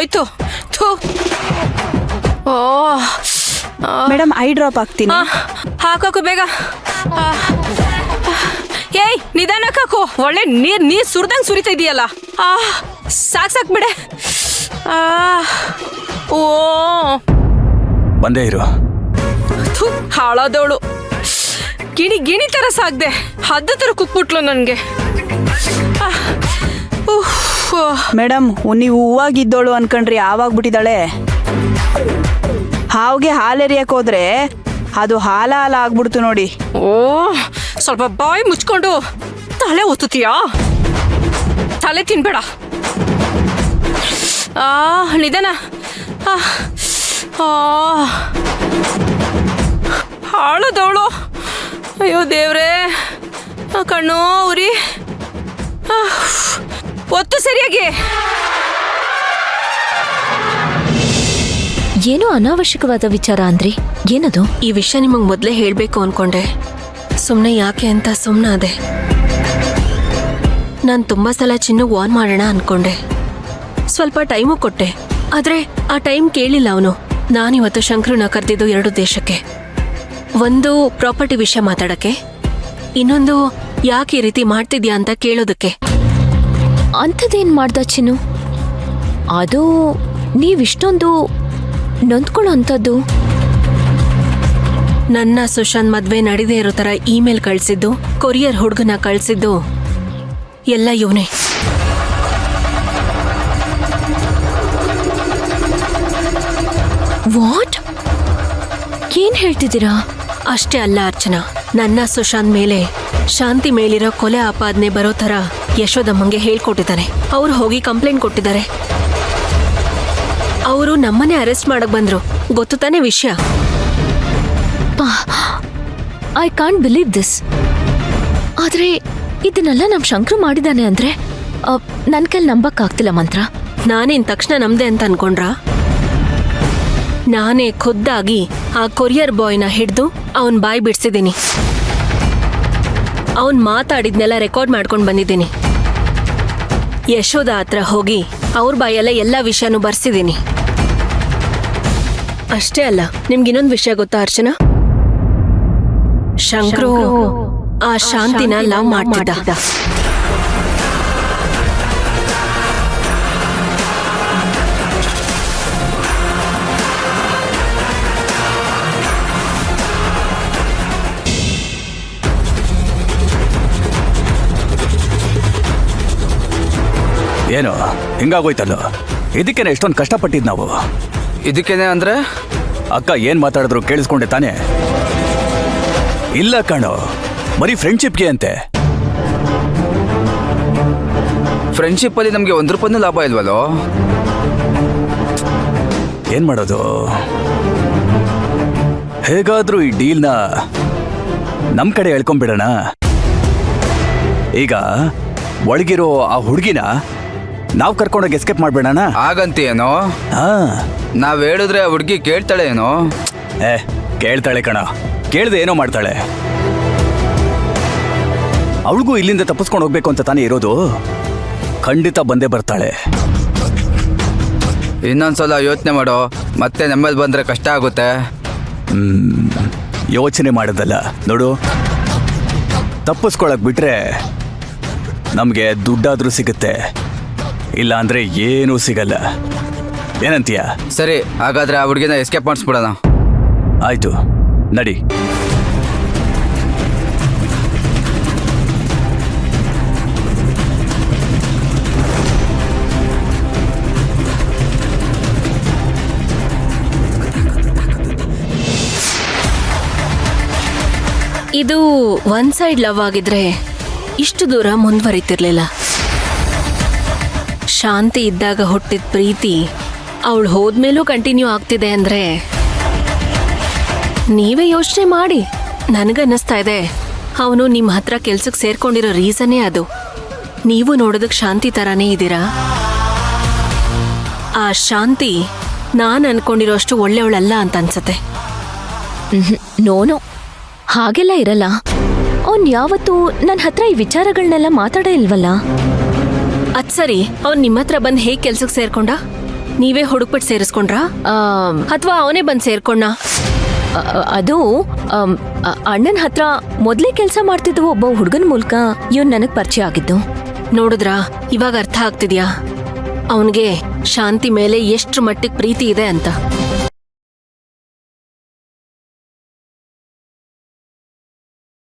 ಹೋಯ್ತು. ಥು. ಓ madam I drop ಹಾಕ್ತೀನಿ. ಹಾಕಾಕು ಬೇಗ. ಏಯ್ ನಿಧಾನಕ್ಕೆ ಹಾಕು. ಒಳ್ಳೆ ನೀರ್ ಸುರಿದಂಗೆ ಸುರಿತಾ ಇದೆಯಲ್ಲ. ಸಾಕ್ ಬಿಡೆ. ಓ ಬಂದೇ ಇರು. ಹಾಳಾದವಳು. ಗಿಣಿ ತರ ಸಾಕ್ದೆ. ಹದ್ದು ತರ ಕುಕ್ಬಿಟ್ಲು ನನ್ಗೆ. ಮೇಡಮ್ ನೀವು ಹೂವಾಗಿದ್ದೋಳು ಅನ್ಕೊಂಡ್ರಿ ಆವಾಗ್ಬಿಟ್ಟಿದ್ದಾಳೆ. ಹಾವಿಗೆ ಹಾಲೆರಿಯಕ್ ಹೋದ್ರೆ ಅದು ಹಾಲ ಆಗ್ಬಿಡ್ತು ನೋಡಿ. ಓ ಸ್ವಲ್ಪ ಬಾಯಿ ಮುಚ್ಕೊಂಡು ತಲೆ ಒತ್ತುತ್ತೀಯಾ? ತಲೆ ತಿನ್ಬೇಡ. ನಿಧಾನ. ಹಾಳದವಳು. ಅಯ್ಯೋ ದೇವ್ರೇ, ಕಣ್ಣು ಉರಿ. ಒತ್ತು ಸರಿಯಾಗಿ. ಏನೋ ಅನಾವಶ್ಯಕವಾದ ವಿಚಾರ ಅಂದ್ರಿ, ಏನದು? ಈ ವಿಷಯ ನಿಮಗೆ ಮೊದಲೇ ಹೇಳಬೇಕು ಅನ್ಕೊಂಡೆ. ಸುಮ್ಮನೆ ಯಾಕೆ ಅಂತ ಸುಮ್ಮನಾದೆ. ನಾನು ತುಂಬ ಸಲ ಚಿನ್ನು ವಾರ್ನ್ ಮಾಡೋಣ ಅನ್ಕೊಂಡೆ. ಸ್ವಲ್ಪ ಟೈಮು ಕೊಟ್ಟೆ, ಆದರೆ ಆ ಟೈಮ್ ಕೇಳಿಲ್ಲ ಅವನು. ನಾನಿವತ್ತು ಶಂಕರನ್ನ ಕರೆದಿದ್ದು 2 ದೇಶಕ್ಕೆ. ಒಂದು ಪ್ರಾಪರ್ಟಿ ವಿಷಯ ಮಾತಾಡಕ್ಕೆ, ಇನ್ನೊಂದು ಯಾಕೆ ಈ ರೀತಿ ಮಾಡ್ತಿದ್ಯಾ ಅಂತ ಕೇಳೋದಕ್ಕೆ. ಅಂಥದ್ದೇನು ಮಾಡ್ದ ಚಿನ್ನು? ಅದು ನೀವಿಷ್ಟೊಂದು ನೊಂದ್ಕೊಳ್ಳೋ ಅಂಥದ್ದು? ನನ್ನ ಸುಶಾಂತ್ ಮದ್ವೆ ನಡೆದೇ ಇರೋ ಥರ ಇಮೇಲ್ ಕಳಿಸಿದ್ದು, ಕೊರಿಯರ್ ಹುಡುಗನ ಕಳಿಸಿದ್ದು ಎಲ್ಲ ಇವನೇ. ವಾಟ್? ಏನ್ ಹೇಳ್ತಿದ್ದೀರಾ? ಅಷ್ಟೇ ಅಲ್ಲ ಅರ್ಚನಾ, ನನ್ನ ಸುಶಾಂತ್ ಮೇಲೆ ಶಾಂತಿ ಮೇಲಿರೋ ಕೊಲೆ ಆಪಾದನೆ ಬರೋ ಥರ ಯಶೋದಮ್ಮಂಗೆ ಹೇಳ್ಕೊಟ್ಟಿದ್ದಾನೆ. ಅವ್ರು ಹೋಗಿ ಕಂಪ್ಲೇಂಟ್ ಕೊಟ್ಟಿದ್ದಾರೆ. ಅವರು ನಮ್ಮನ್ನೇ ಅರೆಸ್ಟ್ ಮಾಡಕ್ ಬಂದ್ರು. ಗೊತ್ತು ತಾನೇ ವಿಷಯ? I can't believe this. ಆದ್ರೆ ಇದನ್ನೆಲ್ಲ ನಮ್ ಶಂಕರು ಮಾಡಿದಾನೆ ಅಂದ್ರೆ ನನ್ ಕೈಲಿ ನಂಬಕ್ಕಾಗ್ತಿಲ್ಲ ಮಂತ್ರ. ನಾನೇನ್ ತಕ್ಷಣ ನಮ್ದೆ ಅಂತ ಅನ್ಕೊಂಡ್ರಾ? ನಾನೇ ಖುದ್ದಾಗಿ ಆ ಕೊರಿಯರ್ ಬಾಯ್ನ ಹಿಡಿದು ಅವನ್ ಬಾಯಿ ಬಿಡ್ಸಿದ್ದೀನಿ. ಅವನ್ ಮಾತಾಡಿದ್ನೆಲ್ಲ ರೆಕಾರ್ಡ್ ಮಾಡ್ಕೊಂಡು ಬಂದಿದ್ದೀನಿ. ಯಶೋದ ಹತ್ರ ಹೋಗಿ ಅವ್ರ ಬಾಯಲ್ಲೇ ಎಲ್ಲ ವಿಷಯನೂ ಬರ್ಸಿದ್ದೀನಿ. ಅಷ್ಟೇ ಅಲ್ಲ, ನಿಮ್ಗಿನ್ನೊಂದು ವಿಷಯ ಗೊತ್ತಾ ಅರ್ಚನಾ? ಶಂಕರು ಆ ಶಾಂತಿನ ಲವ್ ಮಾಡ್ತಿದ್ದ. ಏನು ಹಿಂಗಾಗೋಯ್ತಲ್ಲ? ಇದಕ್ಕೇನೆ ಎಷ್ಟೊಂದು ಕಷ್ಟಪಟ್ಟಿದ್ ನಾವು. ಇದಕ್ಕೇನೆ ಅಂದ್ರೆ ಅಕ್ಕ ಏನ್ ಮಾತಾಡಿದ್ರು ಕೇಳಿಸ್ಕೊಂಡೆ ತಾನೆ? ಇಲ್ಲ ಕಣೋ, ಬರೀ ಫ್ರೆಂಡ್ಶಿಪ್ಗೆ ಅಂತೆ. ಫ್ರೆಂಡ್ಶಿಪ್ ಅಲ್ಲಿ ನಮ್ಗೆ 1 ರೂಪಾಯಿನೂ ಲಾಭ ಇಲ್ವಲ್ಲೋ? ಏನ್ ಮಾಡೋದು? ಹೇಗಾದ್ರೂ ಈ ಡೀಲ್ನ ನಮ್ ಕಡೆ ಎಳ್ಕೊಂಡ್ಬಿಡೋಣ. ಈಗ ಒಳಗಿರೋ ಆ ಹುಡುಗಿನ ನಾವ್ ಕರ್ಕೊಂಡೋಗಿ ಎಸ್ಕೇಪ್ ಮಾಡ್ಬೇಡಣ. ಆಗಂತೀಯೇನೋ? ಹಾ, ನಾವ್ ಹೇಳಿದ್ರೆ ಆ ಹುಡುಗಿ ಕೇಳ್ತಾಳೆ ಏನೋ? ಕೇಳ್ತಾಳೆ ಕಣ. ಕೇಳ್ದೆ ಏನೋ ಮಾಡ್ತಾಳೆ. ಅವಳಿಗೂ ಇಲ್ಲಿಂದ ತಪ್ಪಿಸ್ಕೊಂಡು ಹೋಗ್ಬೇಕು ಅಂತ ತಾನೇ ಇರೋದು. ಖಂಡಿತ ಬಂದೇ ಬರ್ತಾಳೆ. ಇನ್ನೊಂದ್ಸಲ ಯೋಚನೆ ಮಾಡೋ, ಮತ್ತೆ ನಮ್ಮಲ್ಲಿ ಬಂದ್ರೆ ಕಷ್ಟ ಆಗುತ್ತೆ. ಯೋಚನೆ ಮಾಡೋದಲ್ಲ ನೋಡು, ತಪ್ಪಿಸ್ಕೊಳಕ್ ಬಿಟ್ರೆ ನಮ್ಗೆ ದುಡ್ಡಾದ್ರೂ ಸಿಗುತ್ತೆ, ಇಲ್ಲ ಅಂದ್ರೆ ಏನೂ ಸಿಗಲ್ಲ. ಏನಂತೀಯ? ಸರಿ, ಹಾಗಾದ್ರೆ ಆ ಹುಡುಗಿನ ಎಸ್ಕೇಪ್ ಮಾಡಿಸ್ಬಿಡೋಣ. ಆಯ್ತು, ನಡಿ. ಇದು ಒನ್ ಸೈಡ್ ಲವ್ ಆಗಿದ್ರೆ ಇಷ್ಟು ದೂರ ಮುಂದುವರಿತಿರ್ಲಿಲ್ಲ. ಶಾಂತಿ ಇದ್ದಾಗ ಹುಟ್ಟಿದ ಪ್ರೀತಿ ಅವಳು ಹೋದ್ಮೇಲೂ ಕಂಟಿನ್ಯೂ ಆಗ್ತಿದೆ ಅಂದ್ರೆ ನೀವೇ ಯೋಚನೆ ಮಾಡಿ. ನನಗನ್ನಿಸ್ತಾ ಇದೆ ಅವನು ನಿಮ್ಮ ಹತ್ರ ಕೆಲ್ಸಕ್ಕೆ ಸೇರ್ಕೊಂಡಿರೋ ರೀಸನ್ನೇ ಅದು. ನೀವು ನೋಡೋದಕ್ಕೆ ಶಾಂತಿ ಥರಾನೇ ಇದ್ದೀರಾ. ಆ ಶಾಂತಿ ನಾನು ಅನ್ಕೊಂಡಿರೋ ಅಷ್ಟು ಒಳ್ಳೆಯವಳಲ್ಲ ಅಂತ ಅನ್ಸತ್ತೆ. ನೋನೋ, ಹಾಗೆಲ್ಲ ಇರಲ್ಲ. ಅವ್ನು ಯಾವತ್ತೂ ನನ್ನ ಹತ್ರ ಈ ವಿಚಾರಗಳನ್ನೆಲ್ಲ ಮಾತಾಡೇ ಇಲ್ವಲ್ಲ. ಅದ್ ಸರಿ, ಅವ್ನು ನಿಮ್ಮ ಹತ್ರ ಬಂದು ಹೇಗೆ ಕೆಲ್ಸಕ್ಕೆ ಸೇರ್ಕೊಂಡ? ನೀವೇ ಹುಡುಕ್ಬಿಟ್ಟು ಸೇರಿಸ್ಕೊಂಡ್ರಾ ಆಮ್, ಅಥವಾ ಅವನೇ ಬಂದು ಸೇರ್ಕೊಂಡ? ಅದು ಅಣ್ಣನ ಹತ್ರ ಮೊದಲೇ ಕೆಲಸ ಮಾಡ್ತಿದ್ದ ಒಬ್ಬ ಹುಡುಗನ ಮೂಲಕ ಇವನ್ ನನಗ್ ಪರಿಚಯ ಆಗಿದ್ದು. ನೋಡಿದ್ರಾ, ಇವಾಗ ಅರ್ಥ ಆಗ್ತಿದ್ಯಾ ಅವನಿಗೆ ಶಾಂತಿ ಮೇಲೆ ಎಷ್ಟ್ರ ಮಟ್ಟಿಗೆ ಪ್ರೀತಿ ಇದೆ ಅಂತ.